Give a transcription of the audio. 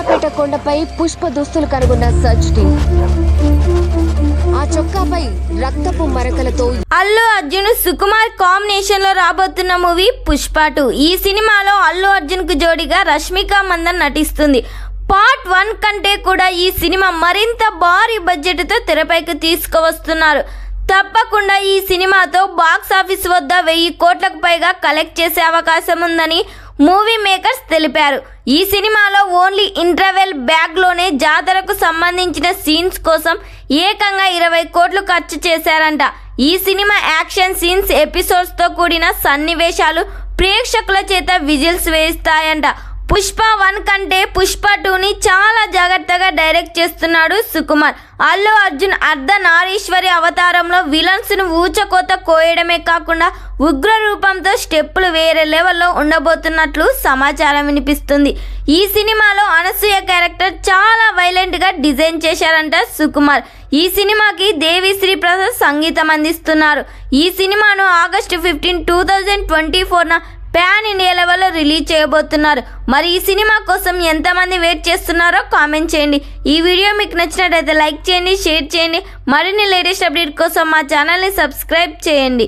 సూర్యాపేట కొండపై పుష్ప దుస్తులు కనుగొన్న సర్చ్ టీం. ఆ చొక్కాపై రక్తపు మరకలతో అల్లు అర్జున్ సుకుమార్ కాంబినేషన్ లో రాబోతున్న మూవీ పుష్ప 2. ఈ సినిమాలో అల్లు అర్జున్ కు జోడిగా రష్మిక మందన్ నటిస్తుంది. పార్ట్ 1 కంటే కూడా ఈ సినిమా మరింత భారీ బడ్జెట్ తో తెరపైకి తీసుకువస్తున్నారు. తప్పకుండా ఈ సినిమాతో బాక్స్ ఆఫీస్ వద్ద 1000 కోట్లకు పైగా కలెక్ట్ చేసే అవకాశం ఉందని మూవీ మేకర్స్ తెలిపారు. ఈ సినిమాలో ఓన్లీ ఇంటర్వెల్ బ్యాగ్ లోనే జాతరకు సంబంధించిన సీన్స్ కోసం ఏకంగా 20 కోట్లు ఖర్చు చేశారంట. ఈ సినిమా యాక్షన్ సీన్స్, ఎపిసోడ్స్ తో కూడిన సన్నివేశాలు ప్రేక్షకుల చేత విజిల్స్ వేస్తాయంట. పుష్ప 1 కంటే పుష్ప 2ని చాలా జాగ్రత్తగా డైరెక్ట్ చేస్తున్నాడు సుకుమార్. అల్లు అర్జున్ అర్ధనారీశ్వరి అవతారంలో విలన్స్ ను ఊచకోత కోయడమే కాకుండా ఉగ్ర రూపంతో స్టెప్పులు వేరే లెవెల్లో ఉండబోతున్నట్లు సమాచారం వినిపిస్తుంది. ఈ సినిమాలో అనసూయ క్యారెక్టర్ చాలా వైలెంట్ గా డిజైన్ చేశారంట సుకుమార్. ఈ సినిమాకి దేవిశ్రీ ప్రసాద్ సంగీతం అందిస్తున్నారు. ఈ సినిమాను ఆగస్టు 15, 2024 ప్యాన్ ఇండియా లెవెల్లో రిలీజ్ చేయబోతున్నారు. మరి ఈ సినిమా కోసం ఎంతమంది వెయిట్ చేస్తున్నారో కామెంట్ చేయండి. ఈ వీడియో మీకు నచ్చినట్లయితే లైక్ చేయండి, షేర్ చేయండి. మరిన్ని లేటెస్ట్ అప్డేట్ కోసం మా ఛానల్ని సబ్స్క్రైబ్ చేయండి.